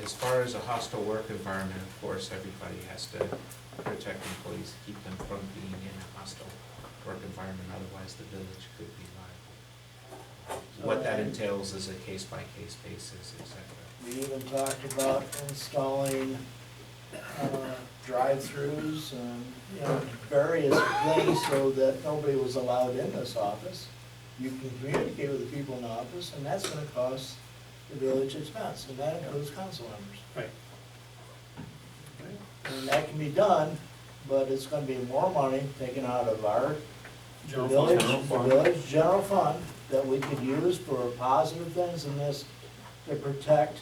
As far as a hostile work environment, of course, everybody has to protect employees, keep them from being in a hostile work environment, otherwise the village could be liable. What that entails is a case-by-case basis, et cetera. We even talked about installing drive-throughs and, various things so that nobody was allowed in this office. You can communicate with the people in the office, and that's gonna cost the village expense, and that includes council members. Right. And that can be done, but it's gonna be more money taken out of our General village, fund. the village general fund that we could use for positive things in this to protect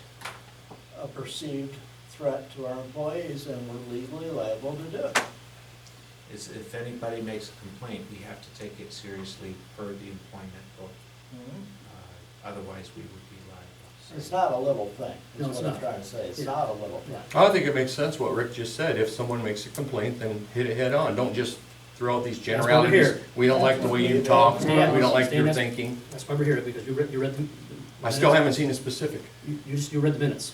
a perceived threat to our employees, and we're legally liable to do it. Is if anybody makes a complaint, we have to take it seriously per the employment book. Otherwise, we would be liable. It's not a little thing, No, is it's what I'm not. trying to say, it's Yeah. not a little thing. Yeah. I think it makes sense what Rick just said. If someone makes a complaint, then hit it head on. Don't just throw out these That's why we're generalities. here. We don't like the way you talk, we Stan, don't like Stan, your that's- thinking. That's why we're here, because you read the. I still haven't seen a specific. You read the minutes.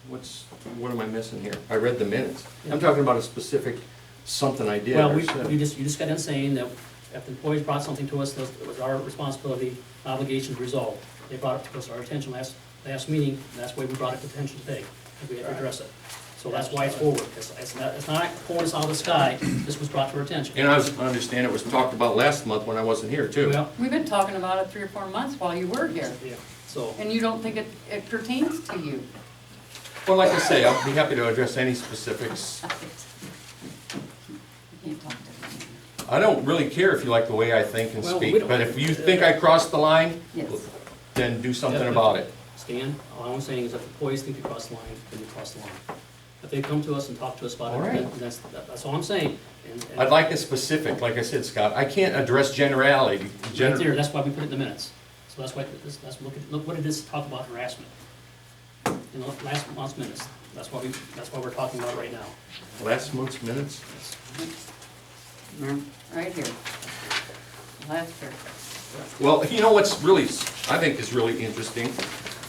What am I missing here? I read the minutes. I'm talking about a specific something I did Well, or you said. just got in saying that if the employees brought something to us, that it was our responsibility, obligation to resolve. They brought it to us, our attention last meeting, and that's why we brought it to attention today, and we had to address it. So that's why it's forward. It's not pulling us out of the sky, this was brought to our attention. And I understand it was talked about last month when I wasn't here too. Well, We've been talking about it 3 or 4 months while you were here, yeah, so, and you don't think it pertains to you. Well, like I say, I'll be happy to address any specifics. You can't talk to me. I don't really care if you like the way I think and Well, we speak, don't- but if you think I crossed the line, Yes. then do something about it. Stan, all I'm saying is if employees think they crossed the line, then they crossed the line. If they come to us and talk to us about All it, right. then that's all I'm saying. And- I'd like it specific, like I said, Scott. I can't address generality. Right there, that's why we put it in the minutes. So that's why, look what it is to talk about harassment. In the last month's minutes, that's why we're talking about it right now. Last month's minutes? Right here. Last paragraph. Well, you know what's really, I think is really interesting?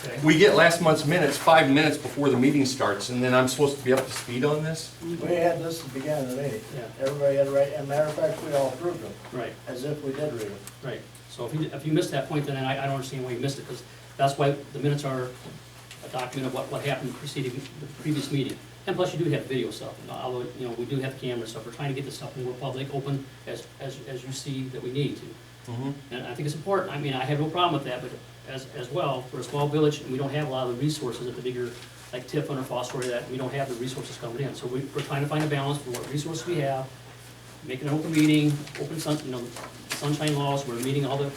Okay? We get last month's minutes 5 minutes before the meeting starts, and then I'm supposed to be up to speed on this? We had this at the beginning of the meeting, Yeah. everybody had to write, and matter of fact, we all approved them, Right, as if we did read them. right. So if you missed that point, then I don't understand why you missed it, because that's why the minutes are a document of what happened preceding the previous meeting. And plus, you do have video stuff, although, we do have camera stuff. We're trying to get this stuff more public, open, as you see that we need to. And I think it's important, I mean, I have no problem with that, but as well, we're a small village, and we don't have a lot of the resources that the bigger, like Tiffin or Fostoria, that we don't have the resources coming in. So we're trying to find a balance for what resources we have, make an open meeting, sunshine laws, we're meeting all the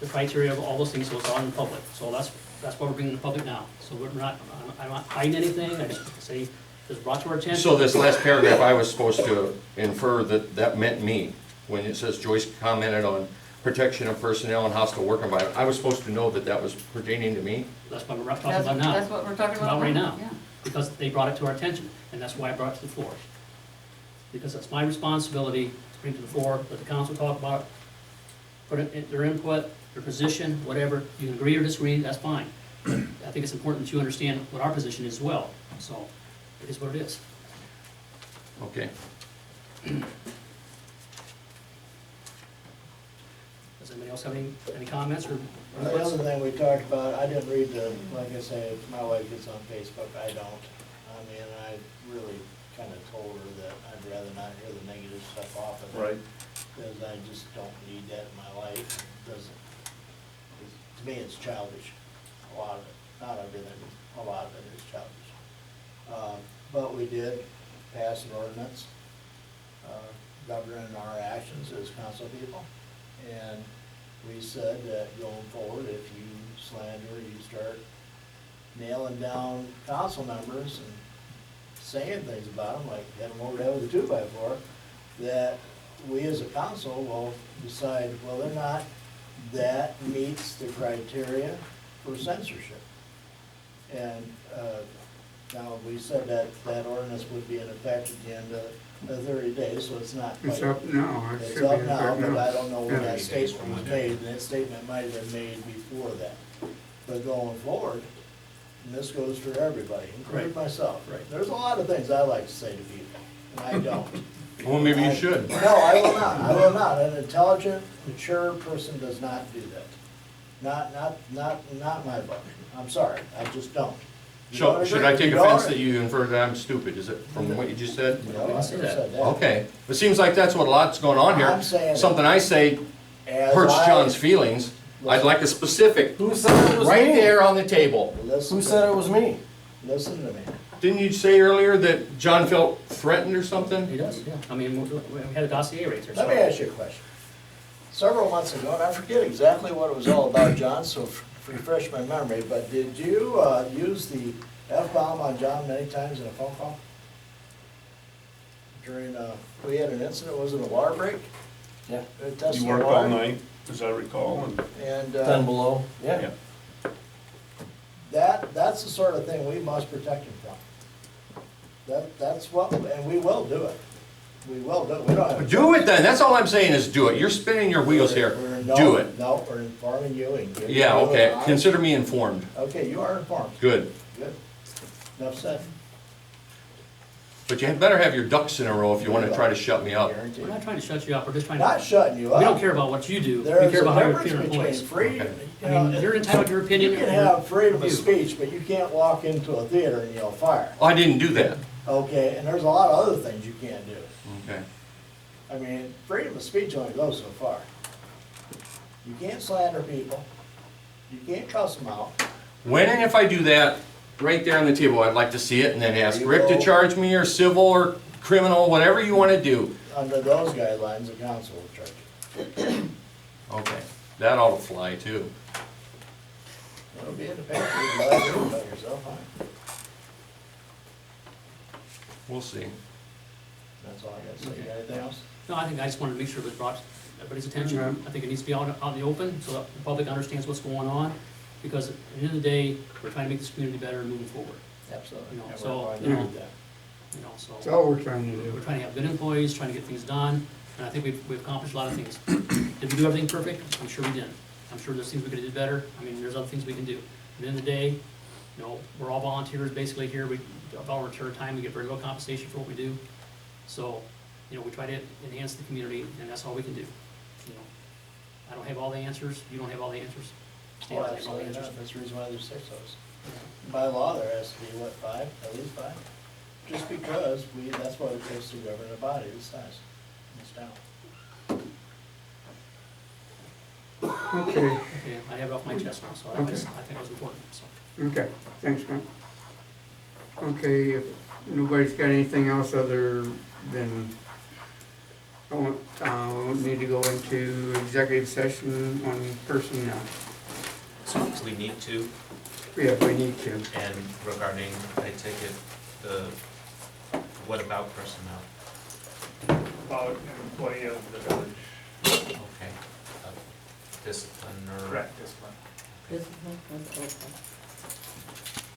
criteria of all those things, so it's all in public. So that's why we're bringing it to public now. So I'm not hiding anything, I just say, it's brought to our attention. So this last paragraph, I was supposed to infer that meant me. When it says Joyce commented on protection of personnel and hostile work environment, I was supposed to know that was pertaining to me? That's what we're talking about now. That's what we're talking about right now. Yeah. Because they brought it to our attention, and that's why I brought it to the floor. Because it's my responsibility to bring it to the floor, let the council talk about it, put in their input, their position, whatever. You can agree or disagree, that's fine. But I think it's important that you understand what our position is as well. So, it is what it is. Okay. Does anybody else have any comments or The inputs? other thing we talked about, I didn't read like I say, my wife gets on Facebook, I don't. I mean, I really kind of told her that I'd rather not hear the negative stuff off of it. Because I just don't need that in my life. It doesn't, to me, it's childish, a lot of it. Not everything, a lot of it is childish. But we did pass an ordinance governing our actions as council people. And we said that going forward, if you slander, you start nailing down council members and saying things about them, like had them over there with a 2x4, that we as a council will decide whether or not that meets the criteria for censorship. And now, we said that that ordinance would be in effect at the end of 30 days, so it's not quite. It's up now. It It's should be up in now, effect but now. I don't know when Yeah. that statement was made, and that statement might have been made before that. But going forward, and this goes for everybody, including Right. myself. Right. There's a lot of things I like to say to people, and I don't. Well, maybe you should. No, I will not, I will not. An intelligent, mature person does not do that. Not my book. I'm sorry, I just don't. You don't So, should agree? I take You don't offense agree? that you infer that I'm stupid? Is it from what you just said? No, I didn't never say that. said that. Okay, it seems like that's what a lot's going on I'm here. saying- Something I say As hurts I- John's feelings. I'd like a specific, Who said it was right me? there on the table. Listen Who to said me. it was me? Listen to me. Didn't you say earlier that John felt threatened or something? He does, yeah. I mean, we had a dossier right there, so. Let me ask you a question. Several months ago, and I forget exactly what it was all about, John, so refresh my memory, but did you use the F-bomb on John many times in a phone call? During, we had an incident, was it a water break? Yeah. A test You of worked water? all night, as I recall, and And 10 below, yeah. Yeah. that's the sort of thing we must protect him from. That's what, and we will do it. We will do it. We don't have. a Do it then, that's all I'm saying is do it. You're spinning your wheels here. Do it. No, we're informing you and giving you. Yeah, okay, an honest- consider me informed. Okay, you are informed. Good. Good. Enough said. But you had better have your ducks in a row if you wanna try to shut me up. Guaranteed. We're not trying to shut you up, we're just trying to. Not shutting you up. We don't care about what you do, we There's care a about how you're difference treating between employees. freedom, I mean, you're entitled to your opinion. You can have freedom of View. speech, but you can't walk into a theater and yell fire. Oh, I didn't do that. Okay, and there's a lot of other things you can't do. Okay. I mean, freedom of speech only goes so far. You can't slander people. You can't cuss them out. When and if I do that, right there on the table, I'd like to see it and then ask You Rick to will. charge me or civil or criminal, whatever you wanna do. Under those guidelines, the council will charge you. Okay, that ought to fly too. It'll be in the paper. You can let it about yourself, huh? We'll see. That's all I gotta say. You got anything else? No, I think I just wanted to make sure it was brought to everybody's attention. I think it needs to be out in the open, so that the public understands what's going on. Because at the end of the day, we're trying to make this community better and moving forward, Absolutely. You know, And we're so, going to you know, do that. you know, so. That's all we're trying to We're do. trying to have good employees, trying to get things done, and I think we've accomplished a lot of things. Did we do everything perfect? I'm sure we didn't. I'm sure there's things we could have did better. I mean, there's other things we can do. At the end of the day, you know, we're all volunteers basically here. We volunteer time, we get very little compensation for what we do. So, you know, we try to enhance the community, and that's all we can do. You know, I don't have all the answers, you don't have all the answers. Stan Well, doesn't have all the absolutely answers. not. That's the reason why there's 6 of us. By law, there has to be, what, 5? At least 5? Just because that's what it takes to govern a body this size, this town. Okay, Okay, I have it off my chest now, so I think it was important, so. okay, thanks, Matt. Okay, if nobody's got anything else other than, we'll need to go into executive session on personnel. So we need to, Yeah, we need to. and regarding, I take it, what about personnel? about an employee of the village, Okay. Discipline or? correct, discipline. This is,